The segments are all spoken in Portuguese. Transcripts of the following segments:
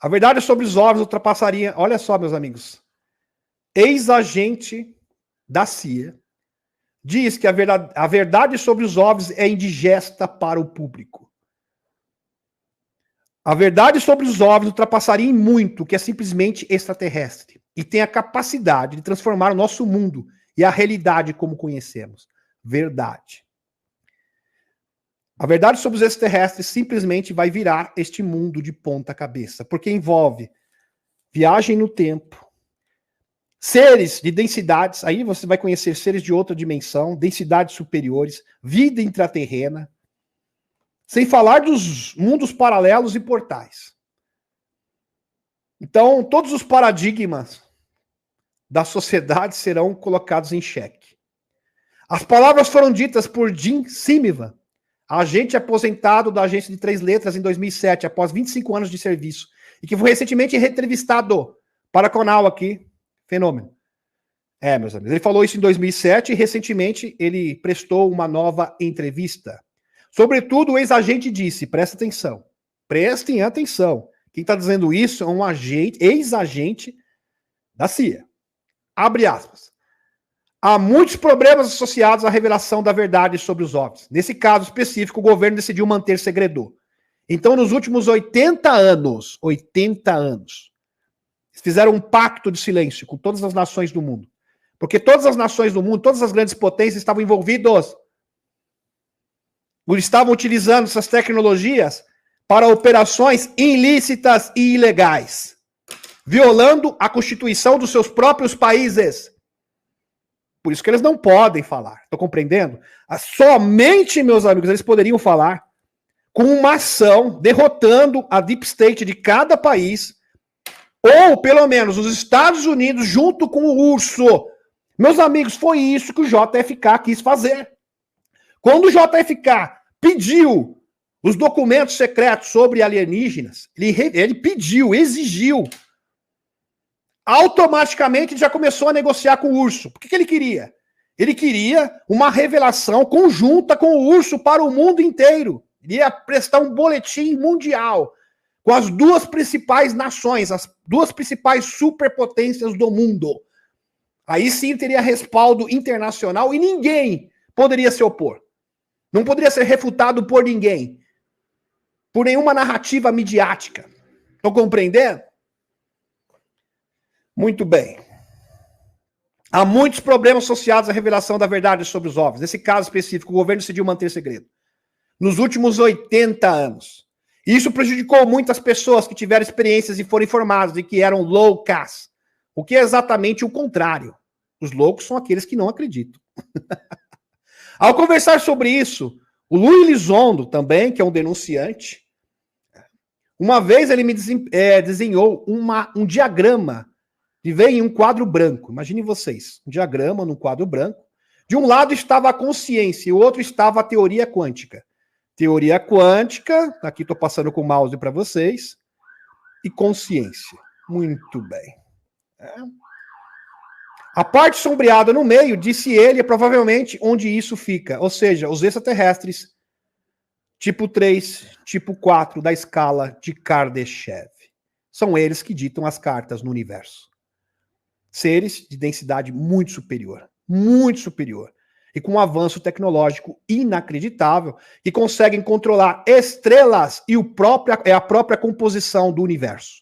A verdade sobre os OVNIs ultrapassaria... Olha só, meus amigos. Ex-agente da CIA diz que a verdade sobre os OVNIs é indigesta para o público. A verdade sobre os OVNIs ultrapassaria em muito o que é simplesmente extraterrestre e tem a capacidade de transformar o nosso mundo e a realidade como conhecemos. Verdade. A verdade sobre os extraterrestres simplesmente vai virar este mundo de ponta cabeça, porque envolve viagem no tempo, seres de densidades, aí você vai conhecer seres de outra dimensão, densidades superiores, vida intraterrena, sem falar dos mundos paralelos e portais. Então, todos os paradigmas da sociedade serão colocados em xeque. As palavras foram ditas por Jim Simivan, agente aposentado da agência de 3 letras em 2007, após 25 anos de serviço, e que foi recentemente entrevistado para o canal aqui, Fenômeno. Meus amigos, ele falou isso em 2007 e recentemente ele prestou uma nova entrevista. Sobretudo, o ex-agente disse, prestem atenção, quem está dizendo isso é um ex-agente da CIA. Abre aspas. Há muitos problemas associados à revelação da verdade sobre os OVNIs. Nesse caso específico, o governo decidiu manter segredo. Então, nos últimos 80 anos, eles fizeram um pacto de silêncio com todas as nações do mundo. Porque todas as nações do mundo, todas as grandes potências estavam envolvidas. Estavam utilizando essas tecnologias para operações ilícitas e ilegais, violando a Constituição dos seus próprios países. Por isso que eles não podem falar. Estão compreendendo? Somente, meus amigos, eles poderiam falar com uma ação derrotando a Deep State de cada país, ou pelo menos os Estados Unidos junto com o URSS. Meus amigos, foi isso que o JFK quis fazer. Quando o JFK pediu os documentos secretos sobre alienígenas, ele pediu, exigiu, automaticamente já começou a negociar com o URSS. Por que ele queria? Ele queria uma revelação conjunta com o URSS para o mundo inteiro. Ele ia prestar um boletim mundial com as 2 principais nações, as 2 principais superpotências do mundo. Aí sim teria respaldo internacional e ninguém poderia se opor. Não poderia ser refutado por ninguém. Por nenhuma narrativa midiática. Estão compreendendo? Muito bem. Há muitos problemas associados à revelação da verdade sobre os OVNIs. Nesse caso específico, o governo decidiu manter segredo. Nos últimos 80 anos. Isso prejudicou muitas pessoas que tiveram experiências e foram informadas de que eram loucas. O que é exatamente o contrário. Os loucos são aqueles que não acreditam. Ao conversar sobre isso, o Luiz Elizondo também, que é um denunciante, uma vez ele me desenhou um diagrama que veio em um quadro branco. Imaginem vocês, um diagrama num quadro branco. De um lado estava a consciência e o outro estava a teoria quântica. Teoria quântica, aqui estou passando com o mouse para vocês, e consciência. Muito bem. A parte sombreada no meio, disse ele, é provavelmente onde isso fica. Ou seja, os extraterrestres tipo 3, tipo 4 da escala de Kardashev. São eles que ditam as cartas no universo. Seres de densidade muito superior. Muito superior. E com um avanço tecnológico inacreditável, que conseguem controlar estrelas e a própria composição do universo.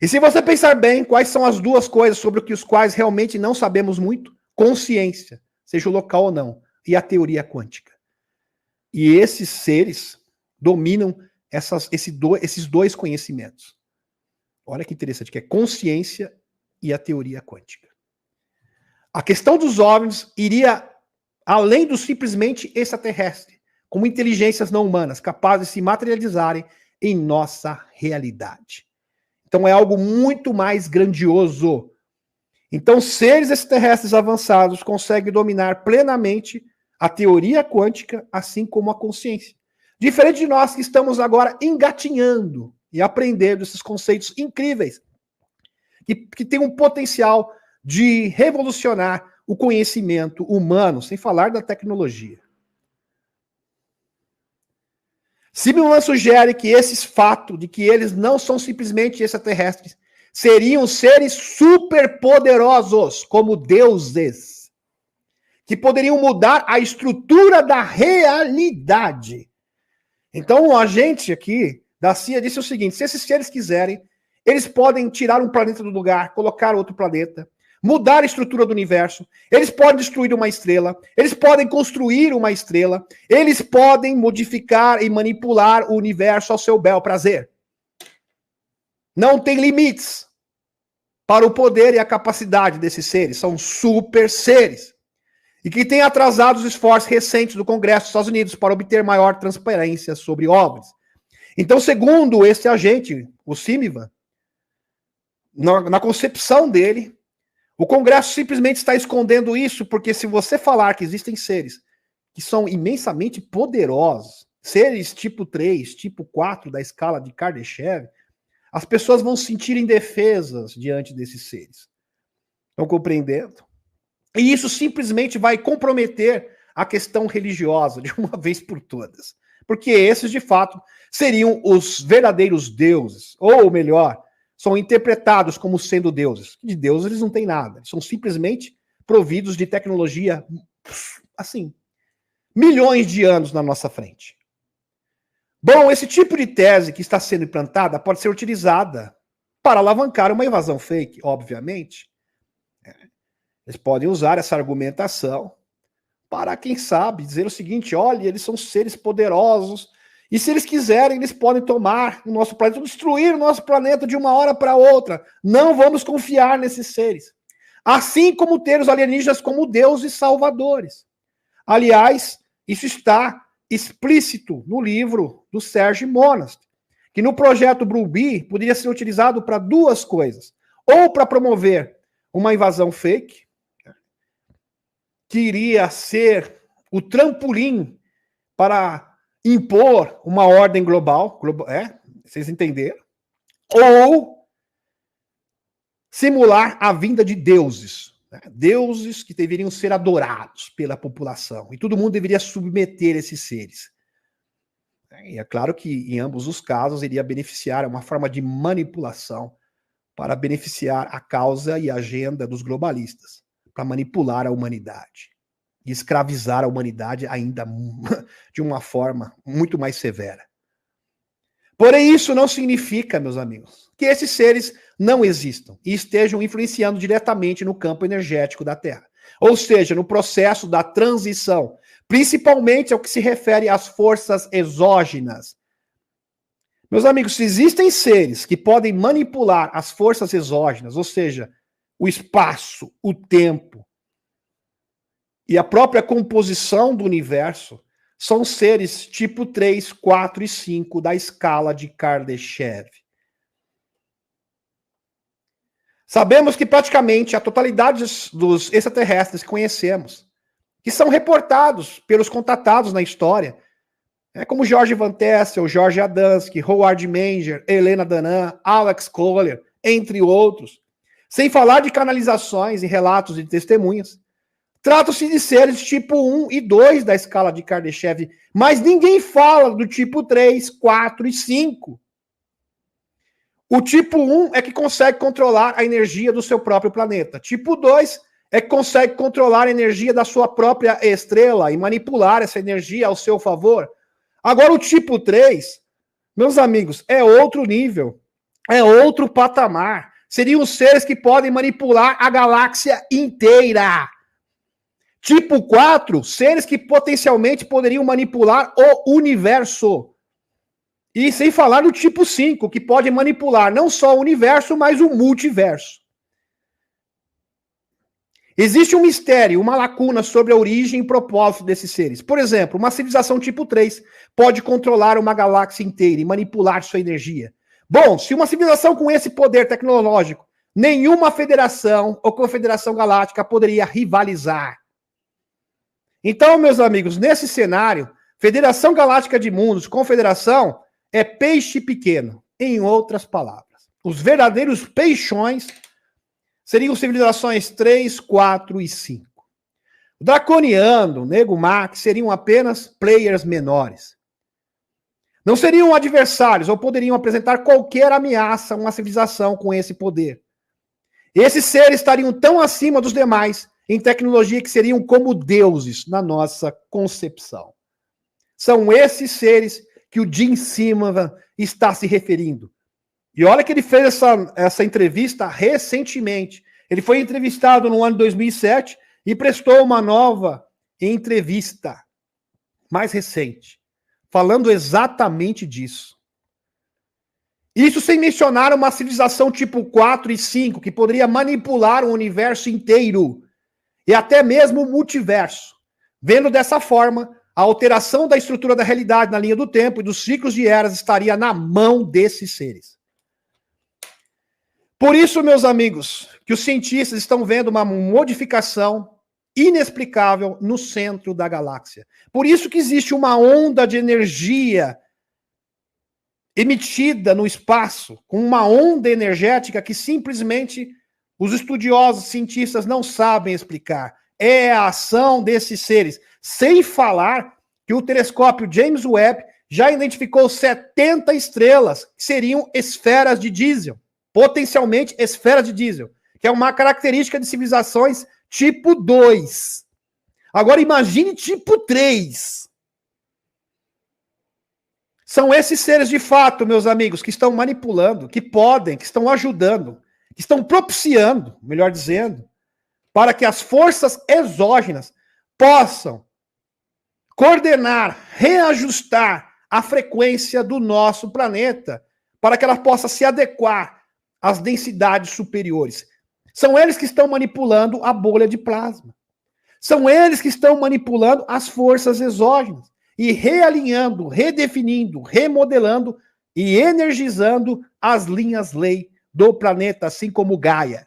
E se você pensar bem, quais são as 2 coisas sobre os quais realmente não sabemos muito? Consciência, seja o local ou não, e a teoria quântica. E esses seres dominam esses 2 conhecimentos. Olha que interessante, que é consciência e a teoria quântica. A questão dos OVNIs iria além do simplesmente extraterrestre, como inteligências não humanas, capazes de se materializarem em nossa realidade. Então é algo muito mais grandioso. Então, seres extraterrestres avançados conseguem dominar plenamente a teoria quântica, assim como a consciência. Diferente de nós que estamos agora engatinhando e aprendendo esses conceitos incríveis, que têm um potencial de revolucionar o conhecimento humano, sem falar da tecnologia. Zimmermann sugere que esses fatos de que eles não são simplesmente extraterrestres, seriam seres superpoderosos, como deuses, que poderiam mudar a estrutura da realidade. Então, o agente aqui da CIA disse o seguinte: se esses seres quiserem, eles podem tirar um planeta do lugar, colocar outro planeta, mudar a estrutura do universo, eles podem destruir uma estrela, eles podem construir uma estrela, eles podem modificar e manipular o universo ao seu bel prazer. Não tem limites para o poder e a capacidade desses seres, são super seres. E que tem atrasado os esforços recentes do Congresso dos Estados Unidos para obter maior transparência sobre OVNIs. Então, segundo esse agente, o Zimmermann, na concepção dele, o Congresso simplesmente está escondendo isso, porque se você falar que existem seres que são imensamente poderosos, seres tipo 3, tipo 4 da escala de Kardashev, as pessoas vão se sentir indefesas diante desses seres. Estão compreendendo? E isso simplesmente vai comprometer a questão religiosa de uma vez por todas. Porque esses, de fato, seriam os verdadeiros deuses. Ou melhor, são interpretados como sendo deuses. De deuses eles não têm nada. Eles são simplesmente providos de tecnologia, assim, milhões de anos na nossa frente. Bom, esse tipo de tese que está sendo implantada pode ser utilizada para alavancar uma invasão fake, obviamente. Eles podem usar essa argumentação para, quem sabe, dizer o seguinte: olha, eles são seres poderosos, e se eles quiserem, eles podem tomar o nosso planeta, destruir o nosso planeta de uma hora para outra. Não vamos confiar nesses seres. Assim como ter os alienígenas como deuses salvadores. Aliás, isso está explícito no livro do Serge Monast, que no projeto Blue Bee poderia ser utilizado para duas coisas. Ou para promover uma invasão fake, que iria ser o trampolim para impor uma ordem global, vocês entenderam? Ou simular a vinda de deuses, né? Deuses que deveriam ser adorados pela população, e todo mundo deveria submeter esses seres. E é claro que em ambos os casos iria beneficiar, é uma forma de manipulação para beneficiar a causa e a agenda dos globalistas, para manipular a humanidade e escravizar a humanidade ainda de uma forma muito mais severa. Porém, isso não significa, meus amigos, que esses seres não existam e estejam influenciando diretamente no campo energético da Terra. Ou seja, no processo da transição, principalmente ao que se refere às forças exógenas. Meus amigos, se existem seres que podem manipular as forças exógenas, ou seja, o espaço, o tempo e a própria composição do universo, são seres tipo 3, 4 e 5 da escala de Kardashev. Sabemos que praticamente a totalidade dos extraterrestres que conhecemos, que são reportados pelos contatados na história, como George Van Tassel, George Adamski, Howard Menger, Helena Danaan, Alex Kohler, entre outros, sem falar de canalizações e relatos de testemunhas, tratam-se de seres tipo 1 e 2 da escala de Kardashev, mas ninguém fala do tipo 3, 4 e 5. O tipo 1 é que consegue controlar a energia do seu próprio planeta. Tipo 2 é que consegue controlar a energia da sua própria estrela e manipular essa energia ao seu favor. Agora, o tipo 3, meus amigos, é outro nível, é outro patamar. Seriam seres que podem manipular a galáxia inteira. Tipo 4, seres que potencialmente poderiam manipular o universo. E sem falar do tipo 5, que pode manipular não só o universo, mas o multiverso. Existe um mistério, uma lacuna sobre a origem e propósito desses seres. Por exemplo, uma civilização tipo 3 pode controlar uma galáxia inteira e manipular sua energia. Bom, se uma civilização com esse poder tecnológico, nenhuma federação ou confederação galáctica poderia rivalizar. Então, meus amigos, nesse cenário, Federação Galáctica de Mundos, Confederação, é peixe pequeno. Em outras palavras, os verdadeiros peixões seriam civilizações 3, 4 e 5. O Draconiano, o Nego Max seriam apenas players menores. Não seriam adversários ou poderiam apresentar qualquer ameaça a uma civilização com esse poder. Esses seres estariam tão acima dos demais em tecnologia que seriam como deuses na nossa concepção. São esses seres que o Gene Simmons está se referindo. E olha que ele fez essa entrevista recentemente. Ele foi entrevistado no ano 2007 e prestou uma nova entrevista mais recente, falando exatamente disso. Isso sem mencionar uma civilização tipo 4 e 5, que poderia manipular o universo inteiro e até mesmo o multiverso. Vendo dessa forma, a alteração da estrutura da realidade na linha do tempo e dos ciclos de eras estaria na mão desses seres. Por isso, meus amigos, que os cientistas estão vendo uma modificação inexplicável no centro da galáxia. Por isso que existe uma onda de energia emitida no espaço, com uma onda energética que simplesmente os estudiosos cientistas não sabem explicar. É a ação desses seres. Sem falar que o telescópio James Webb já identificou 70 estrelas que seriam esferas de diesel. Potencialmente esferas de diesel, que é uma característica de civilizações tipo 2. Agora imagine tipo 3. São esses seres de fato, meus amigos, que estão manipulando, que podem, que estão ajudando, que estão propiciando, melhor dizendo, para que as forças exógenas possam coordenar, reajustar a frequência do nosso planeta, para que ela possa se adequar às densidades superiores. São eles que estão manipulando a bolha de plasma. São eles que estão manipulando as forças exógenas e realinhando, redefinindo, remodelando e energizando as linhas-lei do planeta, assim como Gaia.